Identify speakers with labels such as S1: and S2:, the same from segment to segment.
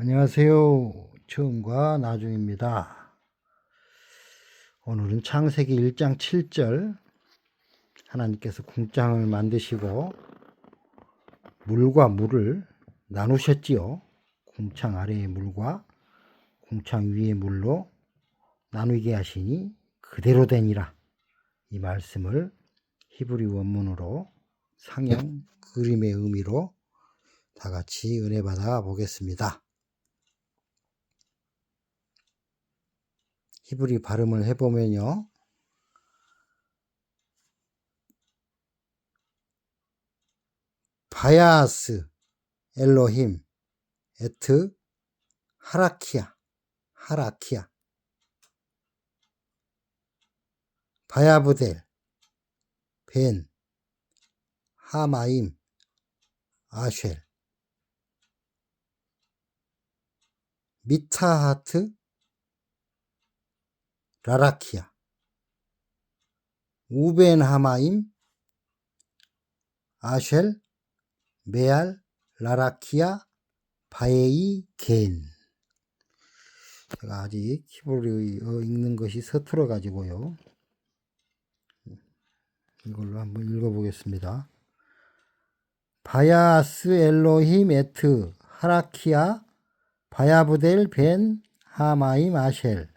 S1: 안녕하세요. 처음과 나중입니다. 오늘은 창세기 1장 7절 하나님께서 궁창을 만드시고 물과 물을 나누셨지요. 궁창 아래의 물과 궁창 위의 물로 나누게 하시니 그대로 되니라. 이 말씀을 히브리 원문으로 상형 그림의 의미로 다 같이 은혜 받아 보겠습니다. 히브리 발음을 해보면요. 바야스 엘로힘 에트 하라키아 바야브델 벤 하마임 아쉘 미타하트 라라키아 우벤 하마임 아쉘 메알 라라키아 바에이 겐. 제가 아직 히브리어 읽는 것이 서툴어 가지고요. 이걸로 한번 읽어보겠습니다. 바야스 엘로힘 에트 하라키아 바야브델 벤 하마임 아쉘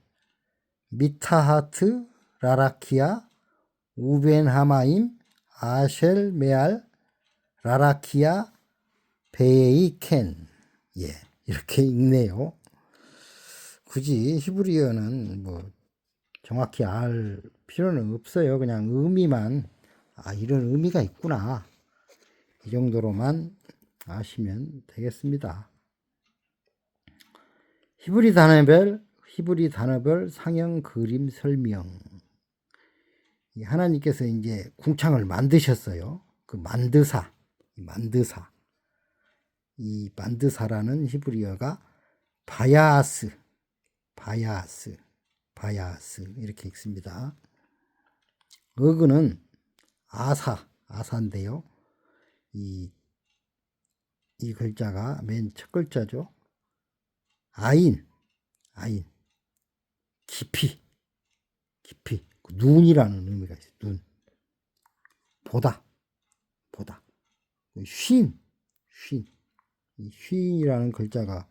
S1: 미타하트 라라키아 우벤 하마임 아쉘 메알 라라키아 베이 켄. 이렇게 읽네요. 굳이 히브리어는 뭐 정확히 알 필요는 없어요. 그냥 의미만 이런 의미가 있구나 이 정도로만 아시면 되겠습니다. 히브리 단어별 상형 그림 설명. 하나님께서 이제 궁창을 만드셨어요. 그 만드사. 이 만드사라는 히브리어가 바야스 이렇게 읽습니다. 어근은 아사인데요. 이 글자가 맨 첫 글자죠. 아인 깊이 눈이라는 의미가 있어요. 눈. 보다 쉰 이 쉰이라는 글자가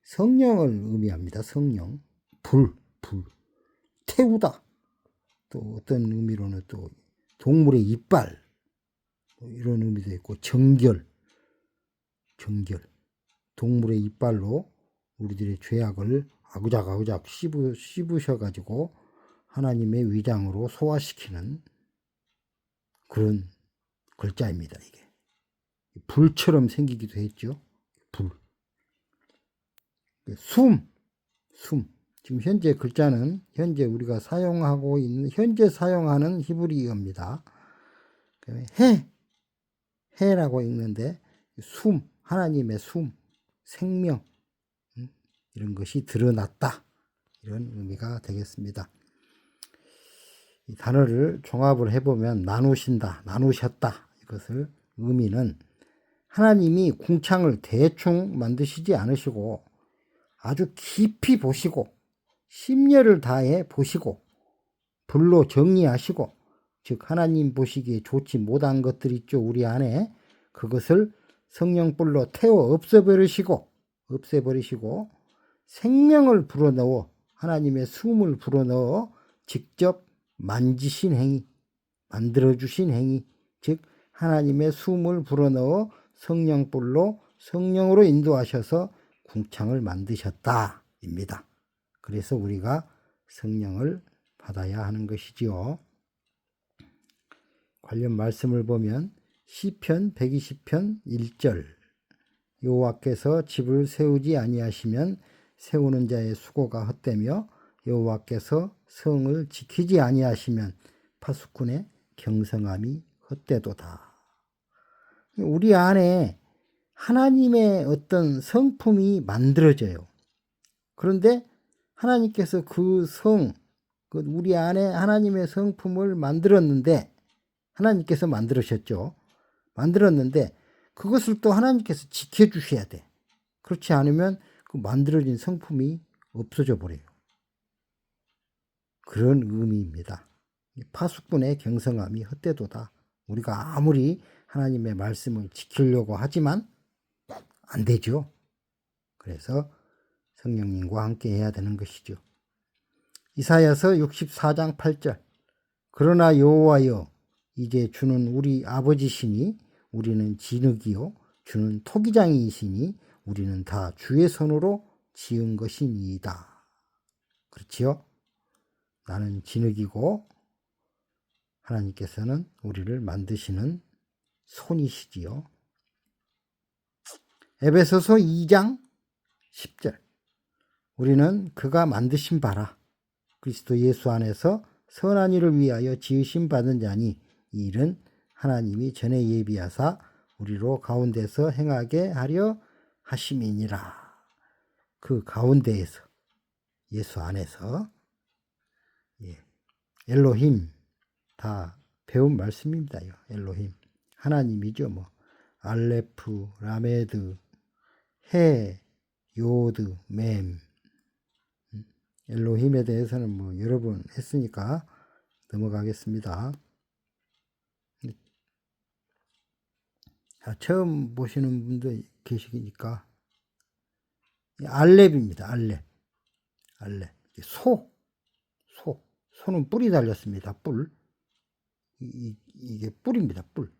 S1: 성령을 의미합니다. 성령. 불 태우다. 또 어떤 의미로는 또 동물의 이빨 이런 의미도 있고 정결 동물의 이빨로 우리들의 죄악을 아구작 씹으셔가지고 하나님의 위장으로 소화시키는 그런 글자입니다. 이게 불처럼 생기기도 했죠. 불. 숨. 지금 현재 글자는 현재 우리가 사용하고 있는 현재 사용하는 히브리어입니다. 해라고 읽는데 숨, 하나님의 숨, 생명 이런 것이 드러났다. 이런 의미가 되겠습니다. 이 단어를 종합을 해보면 나누셨다. 이것을 의미는 하나님이 궁창을 대충 만드시지 않으시고 아주 깊이 보시고 심려를 다해 보시고 불로 정리하시고, 즉 하나님 보시기에 좋지 못한 것들 있죠. 우리 안에 그것을 성령불로 태워 없애버리시고 생명을 불어넣어 하나님의 숨을 불어넣어 직접 만지신 행위, 만들어주신 행위, 즉 하나님의 숨을 불어넣어 성령으로 인도하셔서 궁창을 만드셨다입니다. 그래서 우리가 성령을 받아야 하는 것이지요. 관련 말씀을 보면 시편 120편 1절 여호와께서 집을 세우지 아니하시면 세우는 자의 수고가 헛되며 여호와께서 성을 지키지 아니하시면 파수꾼의 경성함이 헛되도다. 우리 안에 하나님의 어떤 성품이 만들어져요. 그런데 하나님께서 우리 안에 하나님의 성품을 만들었는데, 하나님께서 만들으셨죠. 만들었는데 그것을 또 하나님께서 지켜주셔야 돼. 그렇지 않으면 그 만들어진 성품이 없어져 버려요. 그런 의미입니다. 파수꾼의 경성함이 헛되도다. 우리가 아무리 하나님의 말씀을 지키려고 하지만 안 되죠. 그래서 성령님과 함께 해야 되는 것이죠. 이사야서 64장 8절. 그러나 여호와여, 이제 주는 우리 아버지시니 우리는 진흙이요 주는 토기장이시니 우리는 다 주의 손으로 지은 것이니이다. 그렇지요? 나는 진흙이고 하나님께서는 우리를 만드시는 손이시지요. 에베소서 2장 10절. 우리는 그가 만드신 바라 그리스도 예수 안에서 선한 일을 위하여 지으심 받은 자니 이 일은 하나님이 전에 예비하사 우리로 가운데서 행하게 하려 하심이니라. 그 가운데에서 예수 안에서 엘로힘 다 배운 말씀입니다. 엘로힘 하나님이죠. 뭐 알레프, 라메드, 해, 요드, 맴. 엘로힘에 대해서는 뭐 여러 번 했으니까 넘어가겠습니다. 처음 보시는 분도 계시니까 알렙입니다. 알렙. 소는 뿔이 달렸습니다. 뿔. 이게 뿔입니다. 뿔.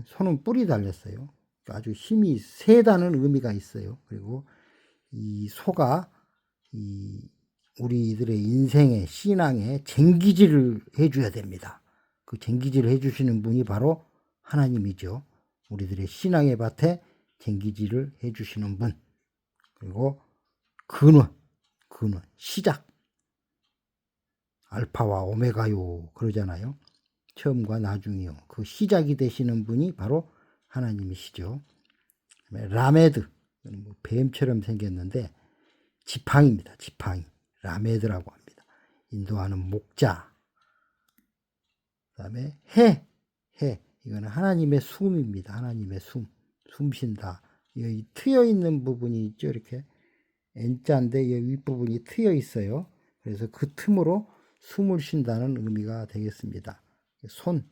S1: 소는 뿔이 달렸어요. 아주 힘이 세다는 의미가 있어요. 그리고 이 소가 우리들의 인생의 신앙에 쟁기질을 해줘야 됩니다. 그 쟁기질을 해주시는 분이 바로 하나님이죠. 우리들의 신앙의 밭에 쟁기질을 해주시는 분. 그리고 근원, 시작. 알파와 오메가요 그러잖아요. 처음과 나중이요. 그 시작이 되시는 분이 바로 하나님이시죠. 라메드, 뭐 뱀처럼 생겼는데 지팡이입니다. 지팡이. 라메드라고 합니다. 인도하는 목자. 그 다음에 해. 이거는 하나님의 숨입니다. 하나님의 숨쉰다. 여기 트여 있는 부분이 있죠. 이렇게 N자인데 이 윗부분이 트여 있어요. 그래서 그 틈으로 숨을 쉰다는 의미가 되겠습니다. 손,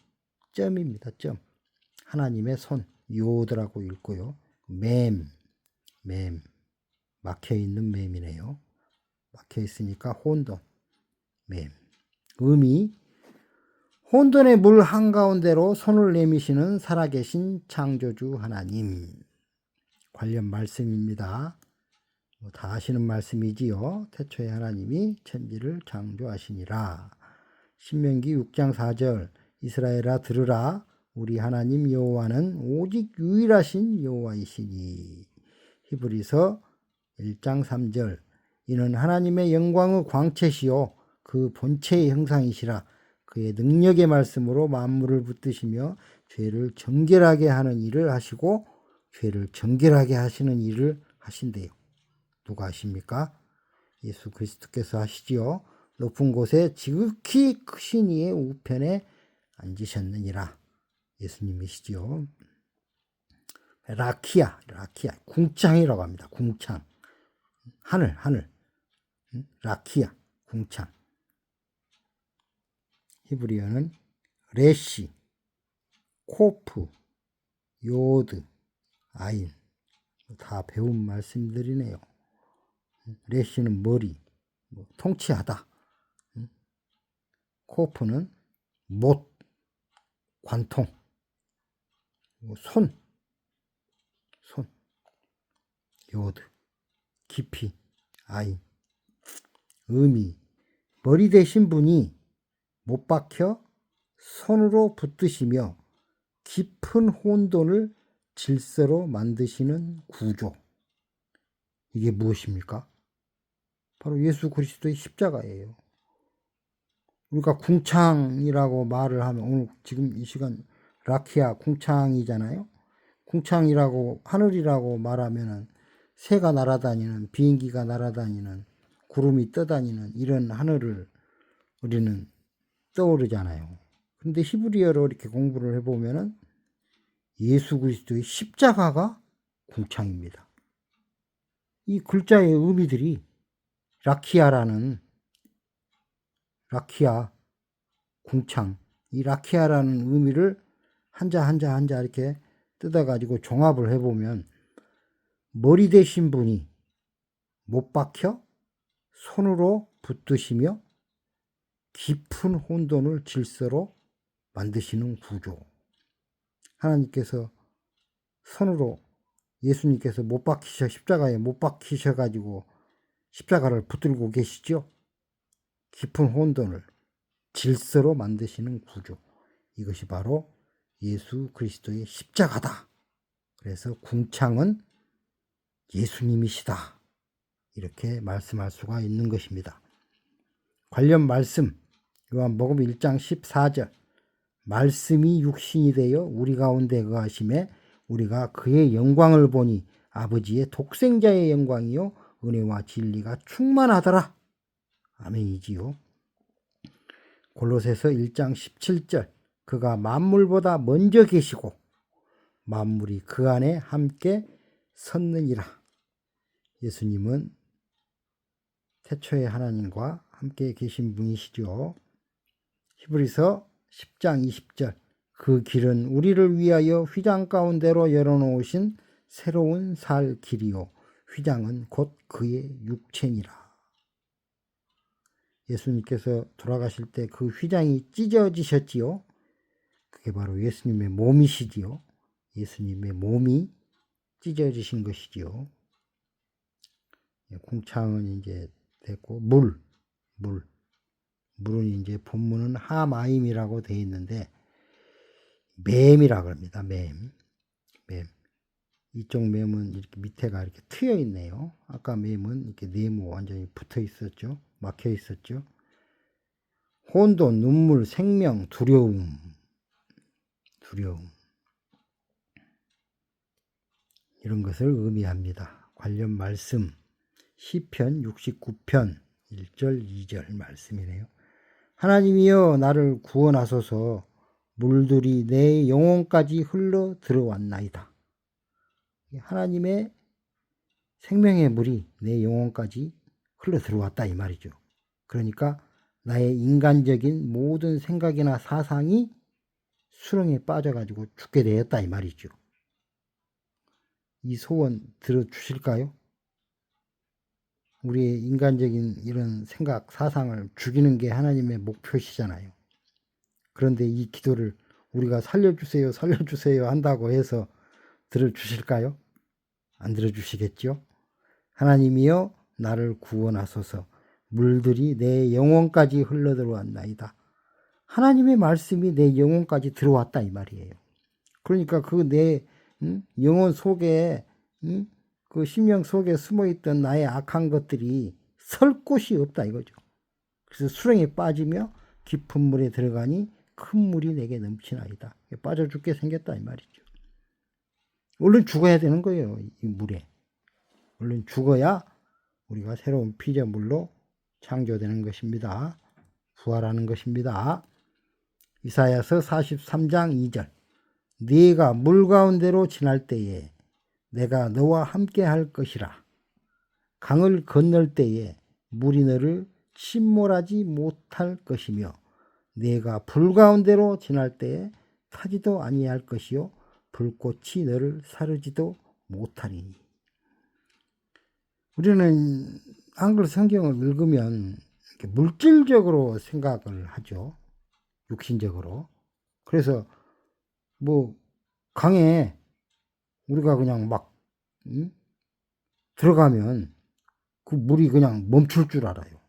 S1: 점입니다. 점. 하나님의 손, 요드라고 읽고요. 맴. 막혀있는 맴이네요. 막혀있으니까 혼돈, 맴. 의미, 혼돈의 물 한가운데로 손을 내미시는 살아계신 창조주 하나님. 관련 말씀입니다. 다 아시는 말씀이지요. 태초에 하나님이 천지를 창조하시니라. 신명기 6장 4절. 이스라엘아 들으라. 우리 하나님 여호와는 오직 유일하신 여호와이시니. 히브리서 1장 3절. 이는 하나님의 영광의 광채시요 그 본체의 형상이시라. 그의 능력의 말씀으로 만물을 붙드시며 죄를 정결하게 하는 일을 하시고 죄를 정결하게 하시는 일을 하신대요. 누가 하십니까? 예수 그리스도께서 하시지요. 높은 곳에 지극히 크신 이의 우편에 앉으셨느니라. 예수님이시지요. 라키아, 궁창이라고 합니다. 궁창. 하늘. 라키아, 궁창. 히브리어는 레시, 코프, 요드, 아인. 다 배운 말씀들이네요. 레시는 머리, 통치하다. 코프는 못, 관통. 손. 요드, 깊이, 아인. 의미, 머리 되신 분이 못 박혀 손으로 붙드시며 깊은 혼돈을 질서로 만드시는 구조. 이게 무엇입니까? 바로 예수 그리스도의 십자가예요. 우리가 궁창이라고 말을 하면 오늘 지금 이 시간 라키아 궁창이잖아요. 궁창이라고 하늘이라고 말하면은 새가 날아다니는 비행기가 날아다니는 구름이 떠다니는 이런 하늘을 우리는 떠오르잖아요. 그런데 히브리어로 이렇게 공부를 해보면은 예수 그리스도의 십자가가 궁창입니다. 이 글자의 의미들이 라키아라는 라키아 궁창, 이 라키아라는 의미를 한자 이렇게 뜯어가지고 종합을 해보면 머리 대신 분이 못 박혀 손으로 붙드시며 깊은 혼돈을 질서로 만드시는 구조. 하나님께서 손으로 예수님께서 십자가에 못 박히셔가지고 십자가를 붙들고 계시죠. 깊은 혼돈을 질서로 만드시는 구조. 이것이 바로 예수 그리스도의 십자가다. 그래서 궁창은 예수님이시다. 이렇게 말씀할 수가 있는 것입니다. 관련 말씀 요한복음 1장 14절 말씀이 육신이 되어 우리 가운데 거하심에 우리가 그의 영광을 보니 아버지의 독생자의 영광이요 은혜와 진리가 충만하더라. 아멘이지요. 골로새서 1장 17절 그가 만물보다 먼저 계시고 만물이 그 안에 함께 섰느니라. 예수님은 태초의 하나님과 함께 계신 분이시죠. 히브리서 10장 20절 그 길은 우리를 위하여 휘장 가운데로 열어놓으신 새로운 살 길이요 휘장은 곧 그의 육체니라. 예수님께서 돌아가실 때 그 휘장이 찢어지셨지요. 그게 바로 예수님의 몸이시지요. 예수님의 몸이 찢어지신 것이지요. 궁창은 이제 됐고 물은 이제 본문은 하마임이라고 되어 있는데 맴이라고 합니다. 맴. 이쪽 맴은 이렇게 밑에가 이렇게 트여 있네요. 아까 맴은 이렇게 네모 완전히 붙어 있었죠. 막혀 있었죠. 혼돈, 눈물, 생명, 두려움. 이런 것을 의미합니다. 관련 말씀 시편 69편 1절 2절 말씀이네요. 하나님이여 나를 구원하소서 물들이 내 영혼까지 흘러 들어왔나이다. 하나님의 생명의 물이 내 영혼까지 흘러 들어왔다 이 말이죠. 그러니까 나의 인간적인 모든 생각이나 사상이 수렁에 빠져가지고 죽게 되었다 이 말이죠. 이 소원 들어주실까요? 우리의 인간적인 이런 생각, 사상을 죽이는 게 하나님의 목표시잖아요. 그런데 이 기도를 우리가 살려주세요 한다고 해서 들어주실까요? 안 들어주시겠죠? 하나님이여 나를 구원하소서 물들이 내 영혼까지 흘러들어왔나이다. 하나님의 말씀이 내 영혼까지 들어왔다 이 말이에요. 그러니까 그 내 영혼 속에 그 심령 속에 숨어있던 나의 악한 것들이 설 곳이 없다 이거죠. 그래서 수렁에 빠지며 깊은 물에 들어가니 큰 물이 내게 넘치나이다. 빠져 죽게 생겼다 이 말이죠. 얼른 죽어야 되는 거예요. 이 물에. 얼른 죽어야 우리가 새로운 피조물로 창조되는 것입니다. 부활하는 것입니다. 이사야서 43장 2절 네가 물 가운데로 지날 때에 내가 너와 함께 할 것이라. 강을 건널 때에 물이 너를 침몰하지 못할 것이며 네가 불 가운데로 지날 때에 타지도 아니할 것이요 불꽃이 너를 사르지도 못하리니. 우리는 한글 성경을 읽으면 이렇게 물질적으로 생각을 하죠. 육신적으로. 그래서 뭐 강에 우리가 그냥 막 들어가면 그 물이 그냥 멈출 줄 알아요.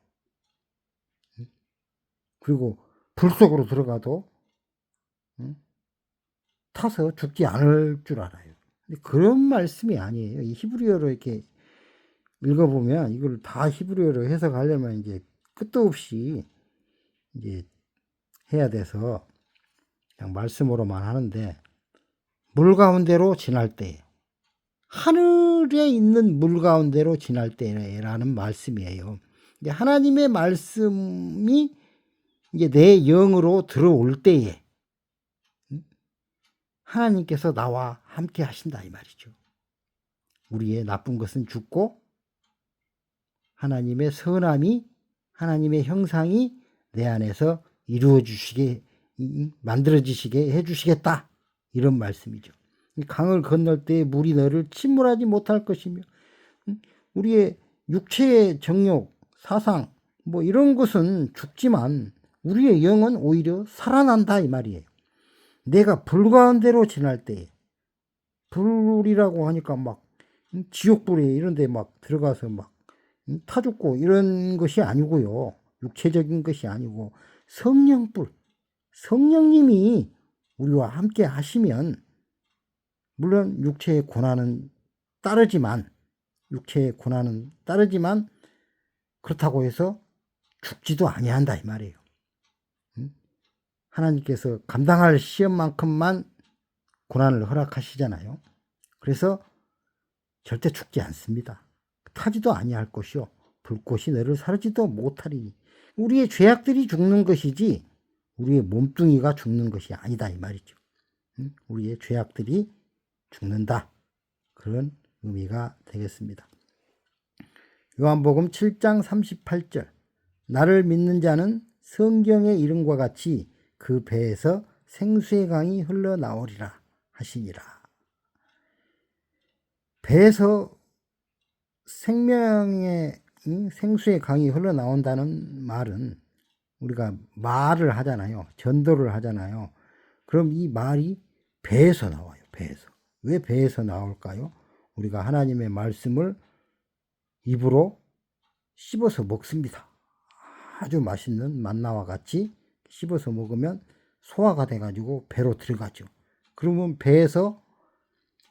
S1: 그리고 불 속으로 들어가도 타서 죽지 않을 줄 알아요. 근데 그런 말씀이 아니에요. 이 히브리어로 이렇게 읽어보면 이걸 다 히브리어로 해석하려면 이제 끝도 없이 이제 해야 돼서 그냥 말씀으로만 하는데 물 가운데로 지날 때 하늘에 있는 물 가운데로 지날 때라는 말씀이에요. 이제 하나님의 말씀이 이제 내 영으로 들어올 때에 하나님께서 나와 함께 하신다 이 말이죠. 우리의 나쁜 것은 죽고 하나님의 선함이, 하나님의 형상이 내 안에서 이루어지시게, 만들어지시게 해주시겠다. 이런 말씀이죠. 강을 건널 때 물이 너를 침몰하지 못할 것이며, 우리의 육체의 정욕, 사상, 뭐 이런 것은 죽지만 우리의 영은 오히려 살아난다 이 말이에요. 내가 불 가운데로 지날 때, 불이라고 하니까 막 지옥불에 이런 데 막 들어가서 막 타 죽고 이런 것이 아니고요. 육체적인 것이 아니고 성령불, 성령님이 우리와 함께 하시면, 물론 육체의 고난은 따르지만 그렇다고 해서 죽지도 아니한다 이 말이에요. 하나님께서 감당할 시험만큼만 고난을 허락하시잖아요. 그래서 절대 죽지 않습니다. 타지도 아니할 것이요 불꽃이 너를 사르지도 못하리니. 우리의 죄악들이 죽는 것이지 우리의 몸뚱이가 죽는 것이 아니다 이 말이죠. 우리의 죄악들이 죽는다, 그런 의미가 되겠습니다. 요한복음 7장 38절, 나를 믿는 자는 성경의 이름과 같이 그 배에서 생수의 강이 흘러나오리라 하시니라. 배에서 생수의 강이 흘러나온다는 말은, 우리가 말을 하잖아요. 전도를 하잖아요. 그럼 이 말이 배에서 나와요. 배에서. 왜 배에서 나올까요? 우리가 하나님의 말씀을 입으로 씹어서 먹습니다. 아주 맛있는 만나와 같이 씹어서 먹으면 소화가 돼가지고 배로 들어가죠. 그러면 배에서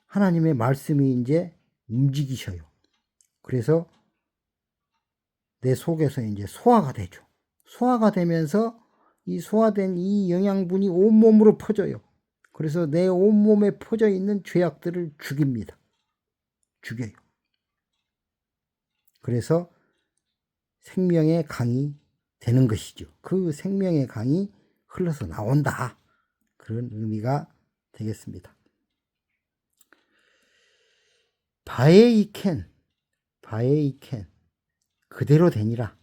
S1: 하나님의 말씀이 이제 움직이셔요. 그래서 내 속에서 이제 소화가 되죠. 소화가 되면서 이 소화된 이 영양분이 온몸으로 퍼져요. 그래서 내 온몸에 퍼져 있는 죄악들을 죽입니다. 죽여요. 그래서 생명의 강이 되는 것이죠. 그 생명의 강이 흘러서 나온다, 그런 의미가 되겠습니다. 바에이켄, 그대로 되니라.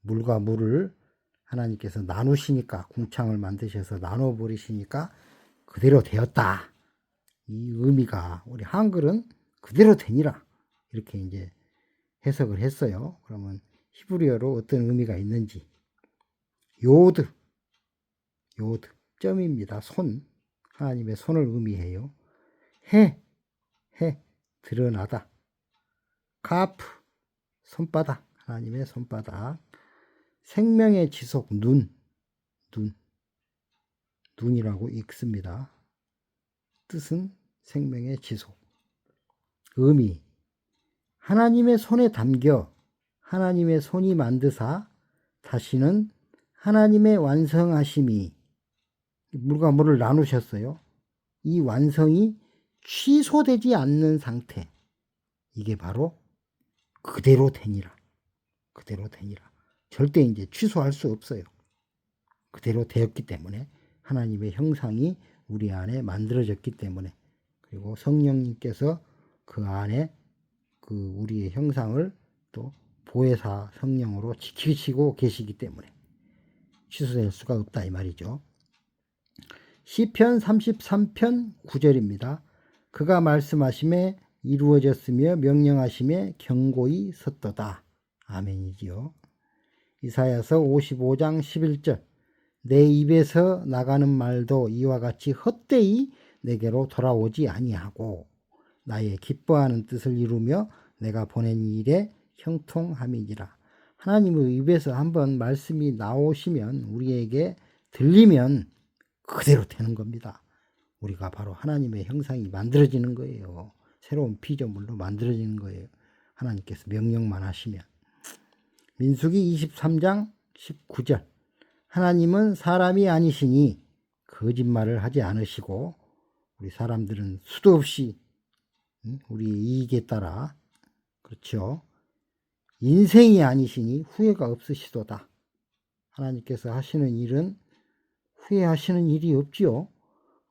S1: 물과 물을 하나님께서 나누시니까, 궁창을 만드셔서 나눠버리시니까 그대로 되었다. 이 의미가, 우리 한글은 그대로 되니라 이렇게 이제 해석을 했어요. 그러면 히브리어로 어떤 의미가 있는지. 요드, 점입니다. 손, 하나님의 손을 의미해요. 해, 드러나다. 카프, 손바닥, 하나님의 손바닥. 생명의 지속, 눈이라고 읽습니다. 뜻은 생명의 지속. 의미, 하나님의 손에 담겨 하나님의 손이 만드사 다시는 하나님의 완성하심이, 물과 물을 나누셨어요. 이 완성이 취소되지 않는 상태, 이게 바로 그대로 되니라. 절대 이제 취소할 수 없어요. 그대로 되었기 때문에, 하나님의 형상이 우리 안에 만들어졌기 때문에, 그리고 성령님께서 그 안에 그 우리의 형상을 또 보혜사 성령으로 지키시고 계시기 때문에 취소될 수가 없다 이 말이죠. 시편 33편 9절입니다. 그가 말씀하심에 이루어졌으며 명령하심에 경고히 섰도다. 아멘이지요. 이사야서 55장 11절, 내 입에서 나가는 말도 이와 같이 헛되이 내게로 돌아오지 아니하고 나의 기뻐하는 뜻을 이루며 내가 보낸 일에 형통함이니라. 하나님의 입에서 한번 말씀이 나오시면, 우리에게 들리면 그대로 되는 겁니다. 우리가 바로 하나님의 형상이 만들어지는 거예요. 새로운 피조물로 만들어지는 거예요. 하나님께서 명령만 하시면. 민수기 23장 19절, 하나님은 사람이 아니시니 거짓말을 하지 않으시고, 우리 사람들은 수도 없이 우리 이익에 따라, 그렇죠, 인생이 아니시니 후회가 없으시도다. 하나님께서 하시는 일은 후회하시는 일이 없지요.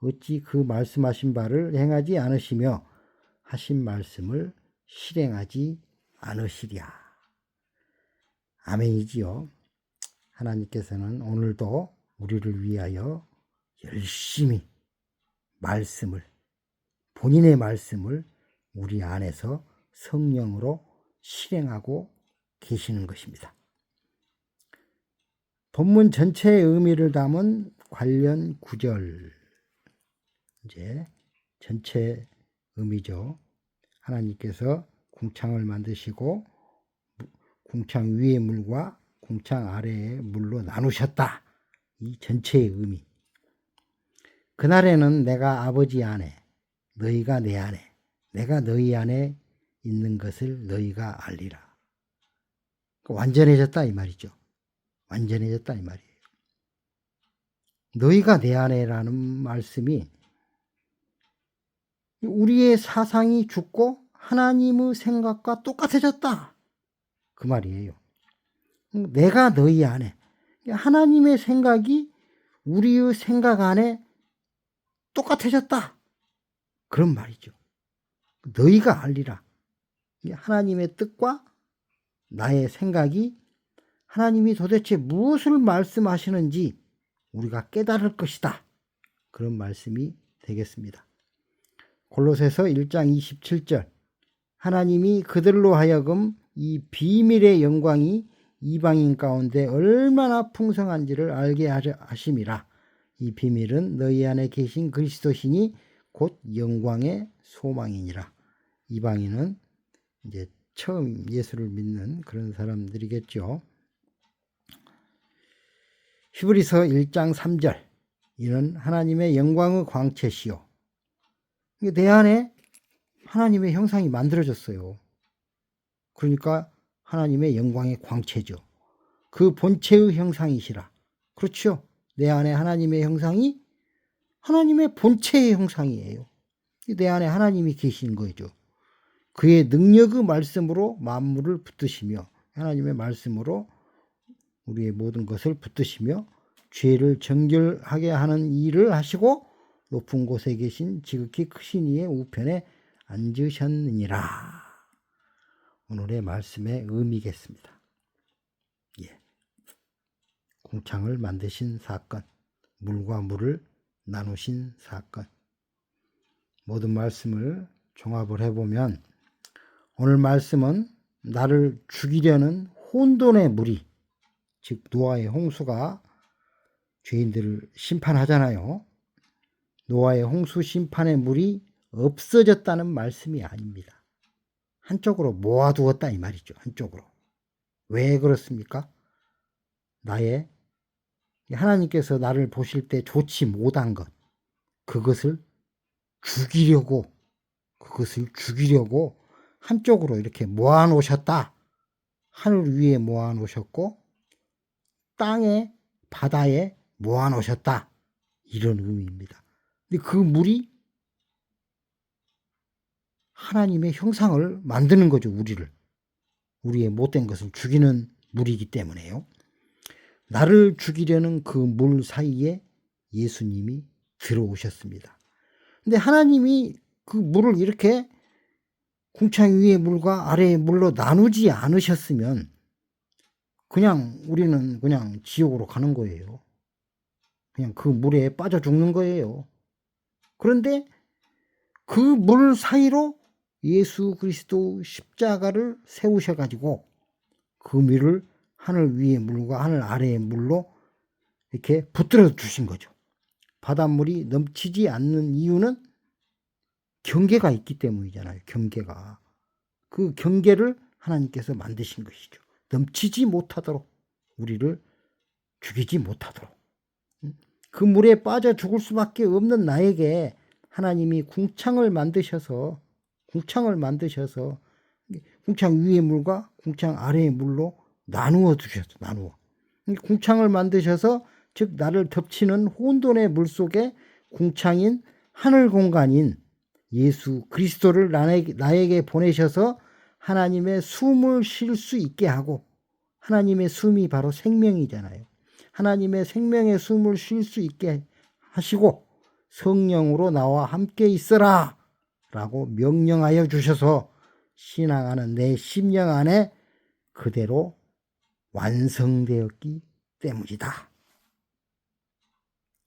S1: 어찌 그 말씀하신 바를 행하지 않으시며 하신 말씀을 실행하지 않으시랴. 아멘이지요. 하나님께서는 오늘도 우리를 위하여 열심히 본인의 말씀을 우리 안에서 성령으로 실행하고 계시는 것입니다. 본문 전체의 의미를 담은 관련 구절, 이제 전체 의미죠. 하나님께서 궁창을 만드시고 궁창 위의 물과 궁창 아래의 물로 나누셨다. 이 전체의 의미. 그날에는 내가 아버지 안에, 너희가 내 안에, 내가 너희 안에 있는 것을 너희가 알리라. 완전해졌다 이 말이죠. 완전해졌다 이 말이에요. 너희가 내 안에라는 말씀이 우리의 사상이 죽고 하나님의 생각과 똑같아졌다. 그 말이에요. 내가 너희 안에. 하나님의 생각이 우리의 생각 안에 똑같아졌다. 그런 말이죠. 너희가 알리라. 하나님의 뜻과 나의 생각이 하나님이 도대체 무엇을 말씀하시는지 우리가 깨달을 것이다. 그런 말씀이 되겠습니다. 골로새서 1장 27절 하나님이 그들로 하여금 이 비밀의 영광이 이방인 가운데 얼마나 풍성한지를 알게 하심이라. 이 비밀은 너희 안에 계신 그리스도시니 곧 영광의 소망이니라. 이방인은 이제 처음 예수를 믿는 그런 사람들이겠죠. 히브리서 1장 3절 이는 하나님의 영광의 광채시요. 내 안에 하나님의 형상이 만들어졌어요. 그러니까 하나님의 영광의 광채죠. 그 본체의 형상이시라. 그렇죠. 내 안에 하나님의 형상이 하나님의 본체의 형상이에요. 내 안에 하나님이 계신 거죠. 그의 능력의 말씀으로 만물을 붙드시며 하나님의 말씀으로 우리의 모든 것을 붙드시며 죄를 정결하게 하는 일을 하시고 높은 곳에 계신 지극히 크신 이의 우편에 앉으셨느니라. 오늘의 말씀의 의미겠습니다. 예. 궁창을 만드신 사건, 물과 물을 나누신 사건. 모든 말씀을 종합을 해보면 오늘 말씀은 나를 죽이려는 혼돈의 무리, 즉 노아의 홍수가 죄인들을 심판하잖아요. 노아의 홍수 심판의 물이 없어졌다는 말씀이 아닙니다. 한쪽으로 모아두었다 이 말이죠. 한쪽으로. 왜 그렇습니까? 하나님께서 나를 보실 때 좋지 못한 것, 그것을 죽이려고 한쪽으로 이렇게 모아놓으셨다. 하늘 위에 모아놓으셨고 땅에 바다에 모아놓으셨다. 이런 의미입니다. 근데 그 물이 하나님의 형상을 만드는 거죠. 우리의 못된 것을 죽이는 물이기 때문에요. 나를 죽이려는 그 물 사이에 예수님이 들어오셨습니다. 근데 하나님이 그 물을 이렇게 궁창 위의 물과 아래의 물로 나누지 않으셨으면 우리는 그냥 지옥으로 가는 거예요. 그냥 그 물에 빠져 죽는 거예요. 그런데 그 물 사이로 예수 그리스도 십자가를 세우셔가지고 그 물을 하늘 위의 물과 하늘 아래의 물로 이렇게 붙들어 주신 거죠. 바닷물이 넘치지 않는 이유는 경계가 있기 때문이잖아요. 경계가. 그 경계를 하나님께서 만드신 것이죠. 넘치지 못하도록, 우리를 죽이지 못하도록. 그 물에 빠져 죽을 수밖에 없는 나에게 하나님이 궁창을 만드셔서 궁창 위의 물과 궁창 아래의 물로 나누어 두셨어. 궁창을 만드셔서 즉 나를 덮치는 혼돈의 물 속에 궁창인 하늘 공간인 예수 그리스도를 나에게 보내셔서 하나님의 숨을 쉴 수 있게 하고, 하나님의 숨이 바로 생명이잖아요. 하나님의 생명의 숨을 쉴 수 있게 하시고 성령으로 나와 함께 있어라 라고 명령하여 주셔서 신앙하는 내 심령 안에 그대로 완성되었기 때문이다.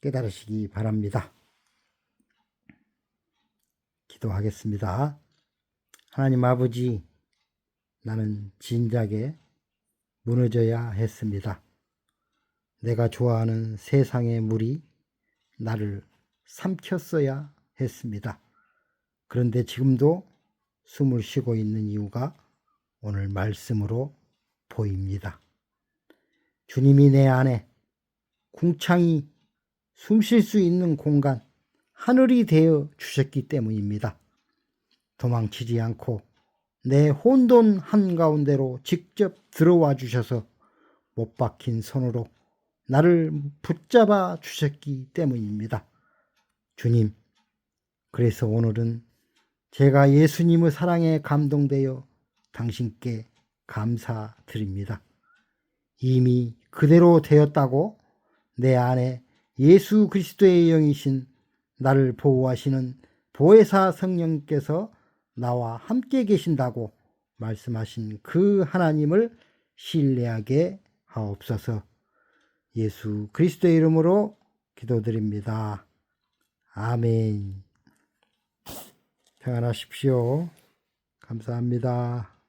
S1: 깨달으시기 바랍니다. 기도하겠습니다. 하나님 아버지, 나는 진작에 무너져야 했습니다. 내가 좋아하는 세상의 물이 나를 삼켰어야 했습니다. 그런데 지금도 숨을 쉬고 있는 이유가 오늘 말씀으로 보입니다. 주님이 내 안에 궁창이 숨 쉴 수 있는 공간, 하늘이 되어 주셨기 때문입니다. 도망치지 않고 내 혼돈 한가운데로 직접 들어와 주셔서 못 박힌 손으로 나를 붙잡아 주셨기 때문입니다. 주님, 그래서 오늘은 제가 예수님의 사랑에 감동되어 당신께 감사드립니다. 이미 그대로 되었다고 내 안에 예수 그리스도의 영이신 나를 보호하시는 보혜사 성령께서 나와 함께 계신다고 말씀하신 그 하나님을 신뢰하게 하옵소서. 예수 그리스도의 이름으로 기도드립니다. 아멘. 평안하십시오. 감사합니다.